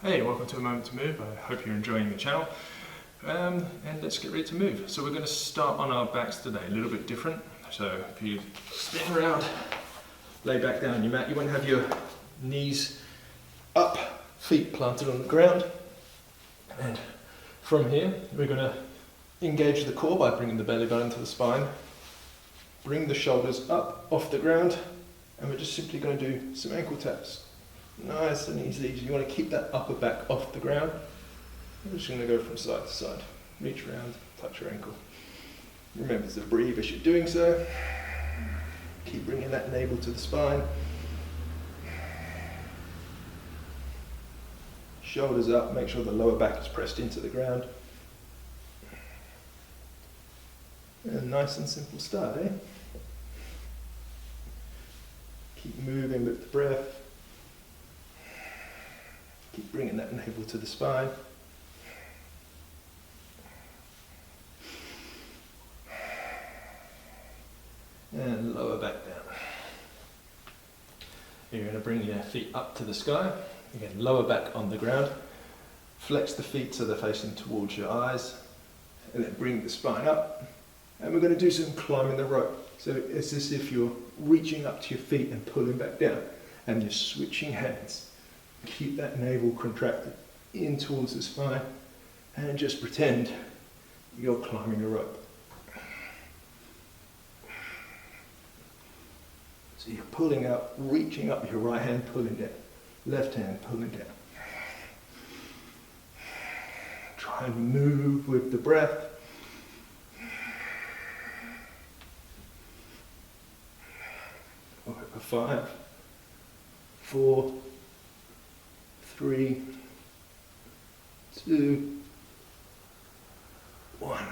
Hey, welcome to A Moment to Move. I hope you're enjoying the channel. And let's get ready to move. So we're going to start on our backs today, a little bit different. So if you spin around, lay back down on your mat, you want to have your knees up, feet planted on the ground. And from here, we're going to engage the core by bringing the belly button to the spine. Bring the shoulders up off the ground, and we're just simply going to do some ankle taps. Nice and easy. You want to keep that upper back off the ground. We're just going to go from side to side. Reach around, touch your ankle. Remember to breathe as you're doing so. Keep bringing that navel to the spine. Shoulders up, make sure the lower back is pressed into the ground. And nice and simple start, eh? Keep moving with the breath. Keep bringing that navel to the spine. And lower back down. You're going to bring your feet up to the sky. Again, lower back on the ground. Flex the feet so they're facing towards your eyes. And then bring the spine up. And we're going to do some climbing the rope. So it's as if you're reaching up to your feet and pulling back down. And you're switching hands. Keep that navel contracted in towards the spine and just pretend you're climbing a rope. So you're pulling up, reaching up, your right hand pulling down, left hand pulling down. Try and move with the breath. Over 5, 4, 3, 2, 1.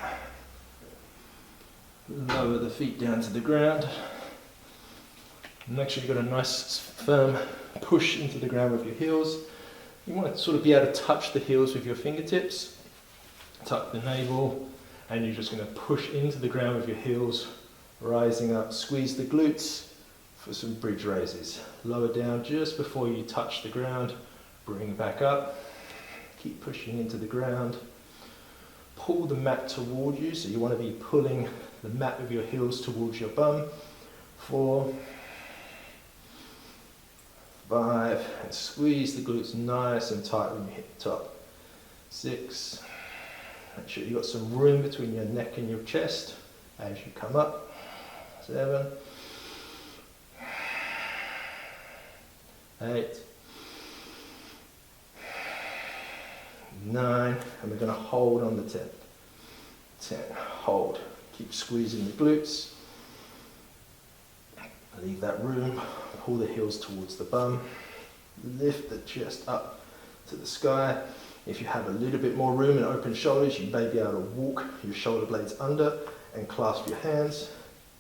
Lower the feet down to the ground. Make sure you've got a nice firm push into the ground with your heels. You want to sort of be able to touch the heels with your fingertips. Tuck the navel, and you're just going to push into the ground with your heels, rising up. Squeeze the glutes for some bridge raises. Lower down just before you touch the ground. Bring back up, keep pushing into the ground. Pull the mat toward you, so you want to be pulling the mat with your heels towards your bum. 4, 5, and squeeze the glutes nice and tight when you hit the top. 6, make sure you've got some room between your neck and your chest as you come up. 7, 8, 9, and we're going to hold on the 10th. 10, hold. Keep squeezing the glutes. Leave that room. Pull the heels towards the bum. Lift the chest up to the sky. If you have a little bit more room and open shoulders, you may be able to walk your shoulder blades under and clasp your hands.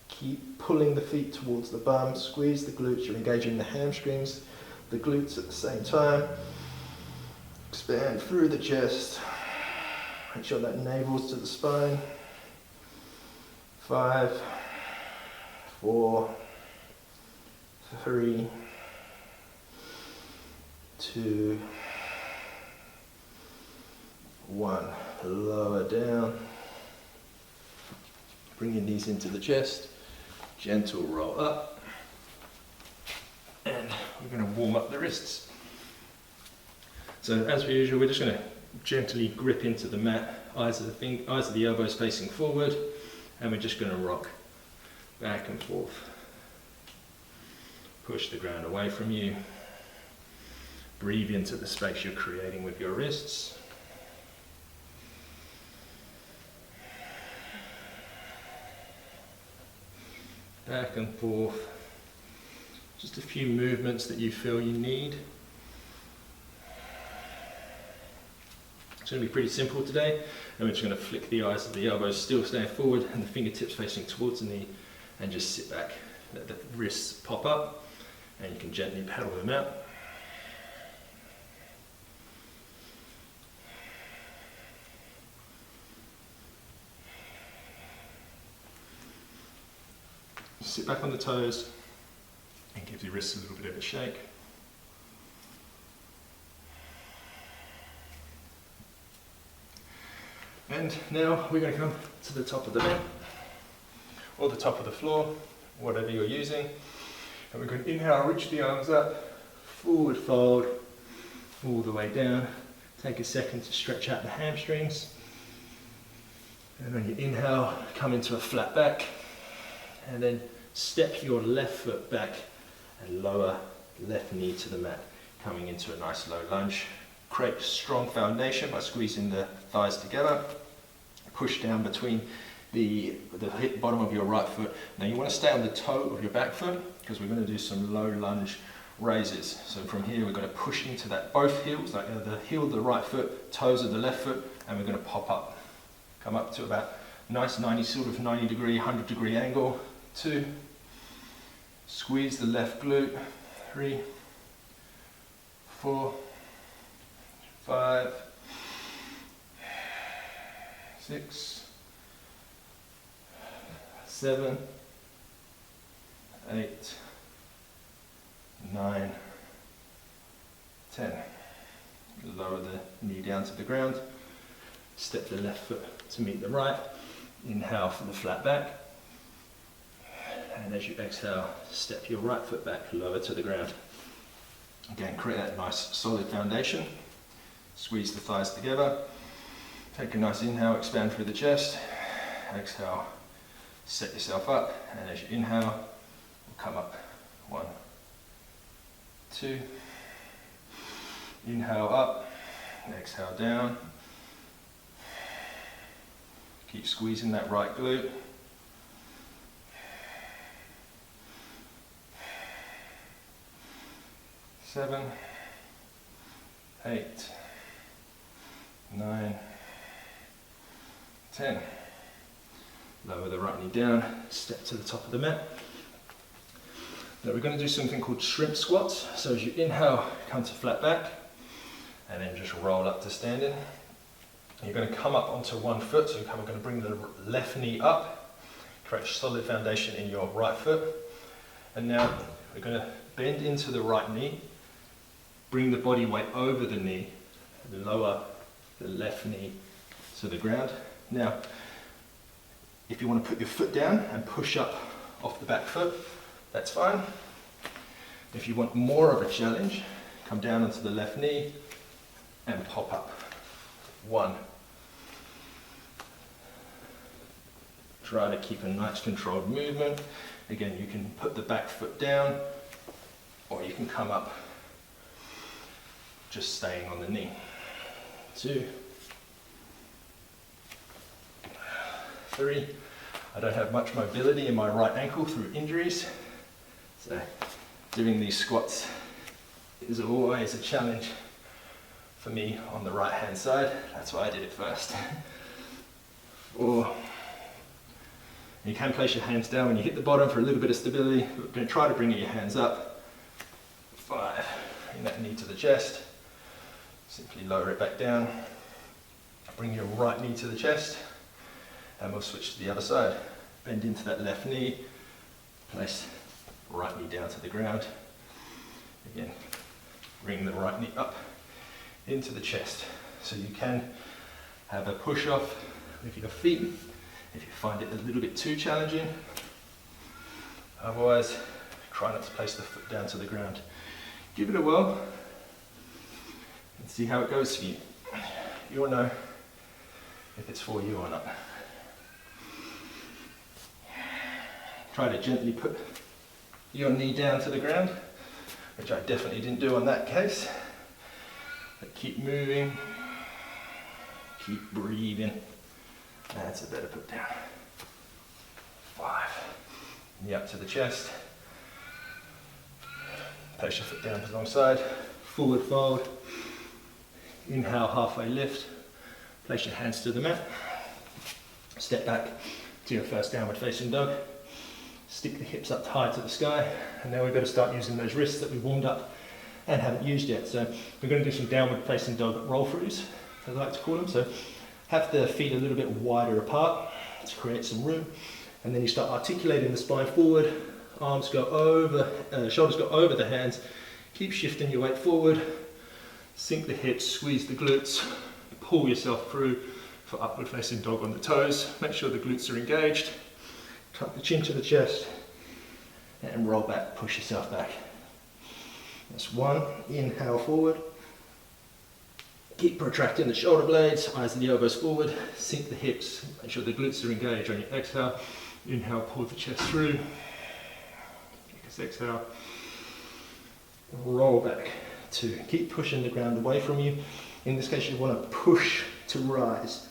Keep pulling the feet towards the bum. Squeeze the glutes. You're engaging the hamstrings, the glutes at the same time. Expand through the chest. Make sure that navel's to the spine. 5, 4, 3, 2, 1. Lower down. Bring your knees into the chest. Gentle roll up. And we're going to warm up the wrists. So as per usual, we're just going to gently grip into the mat, eyes of the elbows facing forward, and we're just going to rock back and forth. Push the ground away from you. Breathe into the space you're creating with your wrists. Back and forth. Just a few movements that you feel you need. It's going to be pretty simple today, and we're just going to flick the eyes of the elbows, still staying forward, and the fingertips facing towards the knee, and just sit back. Let the wrists pop up, and you can gently pedal them out. Sit back on the toes, and give the wrists a little bit of a shake. And now we're going to come to the top of the mat, or the top of the floor, whatever you're using. And we're going to inhale, reach the arms up, forward fold, all the way down. Take a second to stretch out the hamstrings. And on your inhale, come into a flat back. And then step your left foot back and lower left knee to the mat, coming into a nice low lunge. Create a strong foundation by squeezing the thighs together. Push down between the hip bottom of your right foot. Now you want to stay on the toe of your back foot because we're going to do some low lunge raises. So from here we're going to push into that both heels, like the heel of the right foot, toes of the left foot, and we're going to pop up. Come up to about nice 90 degree, 100 degree angle. 2. Squeeze the left glute. 3, 4, 5, 6, 7, 8, 9, 10. Lower the knee down to the ground. Step the left foot to meet the right. Inhale for the flat back. And as you exhale, step your right foot back, lower to the ground. Again, create that nice solid foundation. Squeeze the thighs together. Take a nice inhale, expand through the chest. Exhale, set yourself up. And as you inhale, we'll come up. 1, 2. Inhale up. Exhale down. Keep squeezing that right glute. 7, 8, 9, 10. Lower the right knee down, step to the top of the mat. Now we're going to do something called shrimp squats. So as you inhale, come to flat back, and then just roll up to standing. You're going to come up onto one foot, so we're going to bring the left knee up, create a solid foundation in your right foot. And now we're going to bend into the right knee, bring the body weight over the knee, and lower the left knee to the ground. Now, if you want to put your foot down and push up off the back foot, that's fine. If you want more of a challenge, come down onto the left knee and pop up. 1. Try to keep a nice controlled movement. Again, you can put the back foot down, or you can come up just staying on the knee. 2, 3. I don't have much mobility in my right ankle through injuries, so doing these squats is always a challenge for me on the right hand side. That's why I did it first. 4. You can place your hands down when you hit the bottom for a little bit of stability. We're going to try to bring your hands up. 5. Bring that knee to the chest. Simply lower it back down. Bring your right knee to the chest. And we'll switch to the other side. Bend into that left knee. Place right knee down to the ground. Again, bring the right knee up into the chest. So you can have a push off with your feet if you find it a little bit too challenging. Otherwise, try not to place the foot down to the ground. Give it a whirl and see how it goes for you. You'll know if it's for you or not. Try to gently put your knee down to the ground, which I definitely didn't do on that case. But keep moving, keep breathing. That's a better put down. 5. Knee up to the chest. Place your foot down alongside. Forward fold. Inhale, halfway lift. Place your hands to the mat. Step back to your first downward facing dog. Stick the hips up high to the sky. And now we've got to start using those wrists that we warmed up and haven't used yet. So we're going to do some downward facing dog roll throughs, as I like to call them. So have the feet a little bit wider apart to create some room. And then you start articulating the spine forward. Arms go over, shoulders go over the hands. Keep shifting your weight forward. Sink the hips, squeeze the glutes, pull yourself through for upward facing dog on the toes. Make sure the glutes are engaged. Tuck the chin to the chest and roll back, push yourself back. That's one. Inhale forward. Keep protracting the shoulder blades, eyes and the elbows forward, sink the hips, make sure the glutes are engaged on your exhale. Inhale, pull the chest through. Exhale. Roll back. 2. Keep pushing the ground away from you. In this case, you want to push to rise.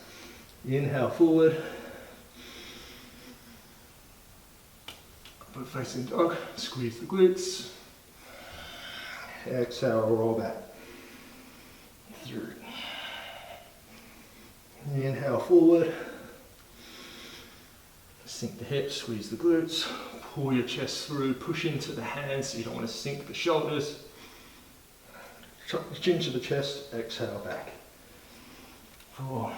Inhale forward. Upward facing dog. Squeeze the glutes. Exhale, roll back. 3. Inhale forward. Sink the hips, squeeze the glutes. Pull your chest through, push into the hands so you don't want to sink the shoulders. Tuck the chin to the chest, exhale back. 4.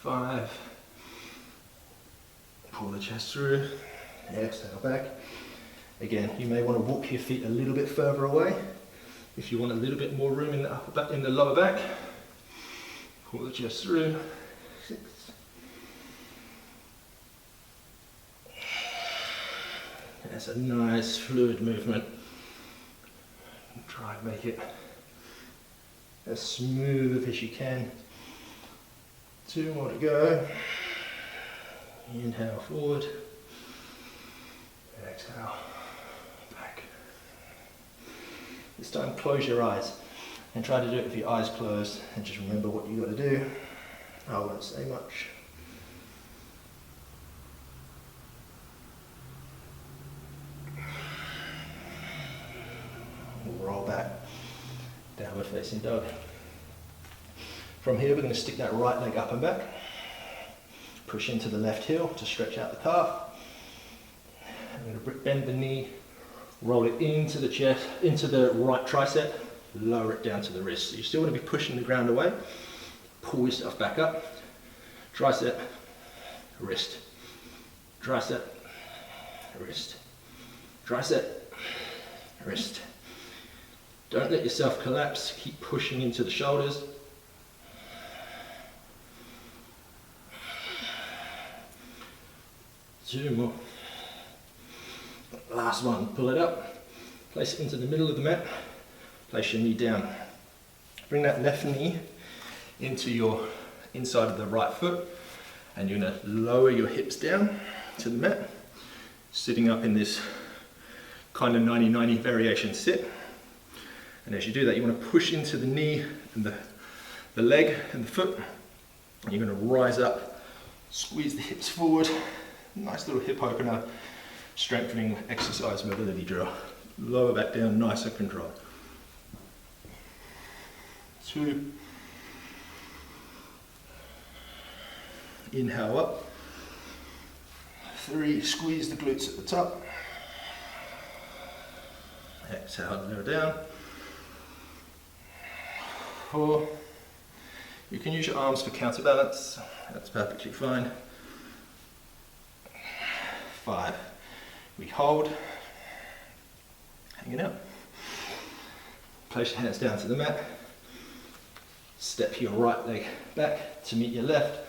5. Pull the chest through, exhale back. Again, you may want to walk your feet a little bit further away. If you want a little bit more room in the upper back, in the lower back, pull the chest through. 6. That's a nice fluid movement. Try and make it as smooth as you can. 2 more to go. Inhale forward. Exhale back. This time close your eyes and try to do it with your eyes closed and just remember what you got to do. I won't say much. Roll back, downward facing dog. From here we're going to stick that right leg up and back. Push into the left heel to stretch out the calf. I'm going to bend the knee, roll it into the chest, into the right tricep, lower it down to the wrist. So you still want to be pushing the ground away. Pull yourself back up. Tricep, wrist, tricep, wrist, tricep, wrist. Don't let yourself collapse. Keep pushing into the shoulders. 2 more. Last one. Pull it up. Place it into the middle of the mat. Place your knee down. Bring that left knee into your inside of the right foot, and you're going to lower your hips down to the mat, sitting up in this kind of 90-90 variation sit. And as you do that, you want to push into the knee and the leg and the foot, and you're going to rise up, squeeze the hips forward. Nice little hip opener, strengthening exercise mobility drill. Lower back down, nice and controlled. 2. Inhale up. 3, squeeze the glutes at the top. Exhale, lower down. 4. You can use your arms for counterbalance. That's perfectly fine. 5. We hold. Hang it out. Place your hands down to the mat. Step your right leg back to meet your left.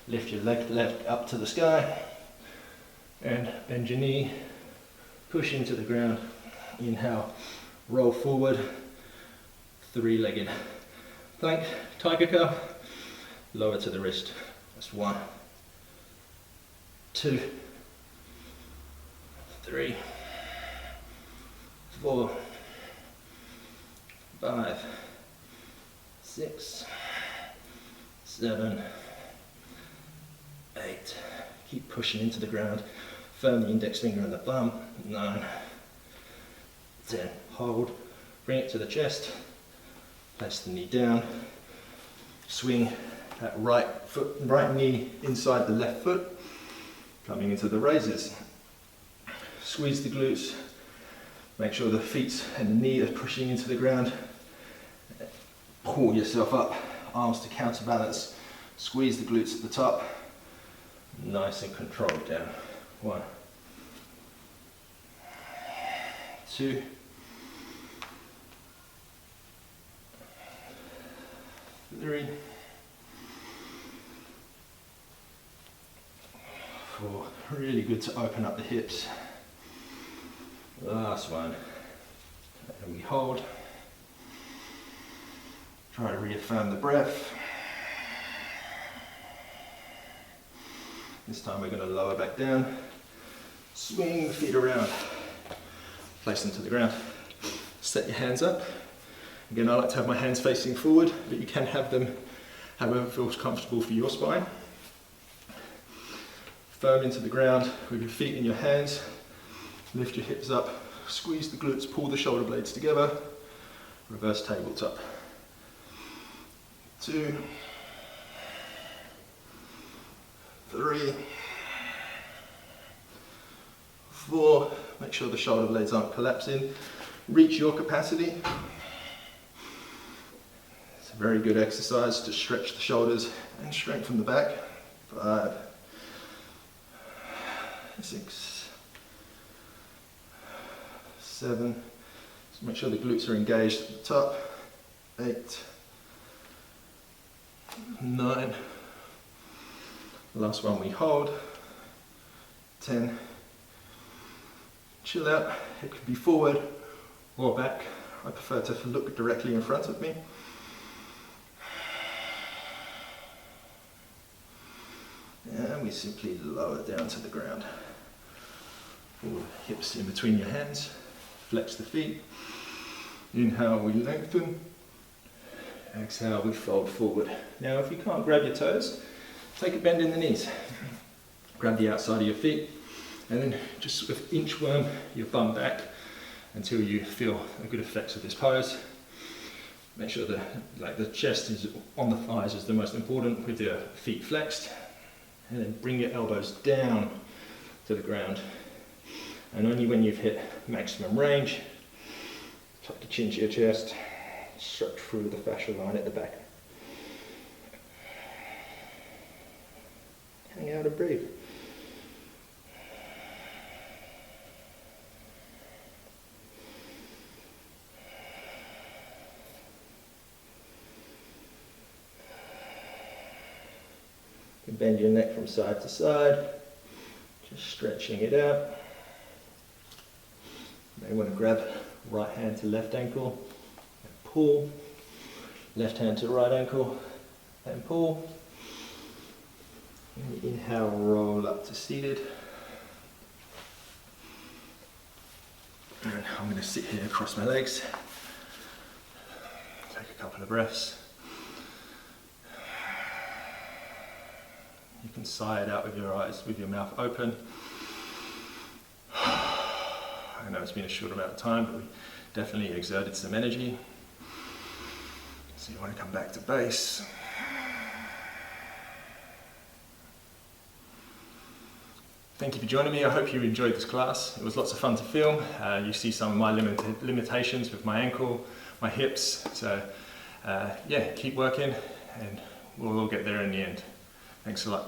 Lift your leg left up to the sky. And bend your knee. Push into the ground. Inhale. Roll forward. 3-legged plank, tiger cup. Lower to the wrist. That's 1. 2. 3. 4. 5. 6. 7. 8. Keep pushing into the ground. Firm the index finger and the thumb. 9. 10. Hold. Bring it to the chest. Place the knee down. Swing that right knee inside the left foot. Coming into the raises. Squeeze the glutes. Make sure the feet and the knee are pushing into the ground. Pull yourself up. Arms to counterbalance. Squeeze the glutes at the top. Nice and controlled down. 1. 2. 3, 4. Really good to open up the hips. Last one. And we hold. Try to reaffirm the breath. This time we're going to lower back down. Swing the feet around. Place them to the ground. Set your hands up. Again, I like to have my hands facing forward, but you can have them however feels comfortable for your spine. Firm into the ground with your feet in your hands. Lift your hips up, squeeze the glutes, pull the shoulder blades together. Reverse tabletop. 2, 3, 4. Make sure the shoulder blades aren't collapsing. Reach your capacity. It's a very good exercise to stretch the shoulders and strengthen the back. 5, 6, 7. Just make sure the glutes are engaged at the top. 8, 9. Last one we hold. 10. Chill out. It could be forward or back. I prefer to look directly in front of me. And we simply lower down to the ground. Pull the hips in between your hands. Flex the feet. Inhale, we lengthen. Exhale, we fold forward. Now, if you can't grab your toes, take a bend in the knees. Grab the outside of your feet, and then just sort of inchworm your bum back until you feel a good effects of this pose. Make sure that the chest is on the thighs is the most important, with your feet flexed, and then bring your elbows down to the ground. And only when you've hit maximum range, tuck the chin to your chest, stretch through the fascial line at the back. Hang out and breathe. You can bend your neck from side to side, just stretching it out. You may want to grab right hand to left ankle and pull, left hand to right ankle and pull. And inhale, roll up to seated. And I'm going to sit here, cross my legs, take a couple of breaths. You can sigh it out with your eyes, with your mouth open. I know it's been a short amount of time, but we definitely exerted some energy. So you want to come back to base. Thank you for joining me. I hope you enjoyed this class. It was lots of fun to film. You see some of my limitations with my ankle, my hips. So yeah, keep working and we'll all get there in the end. Thanks a lot.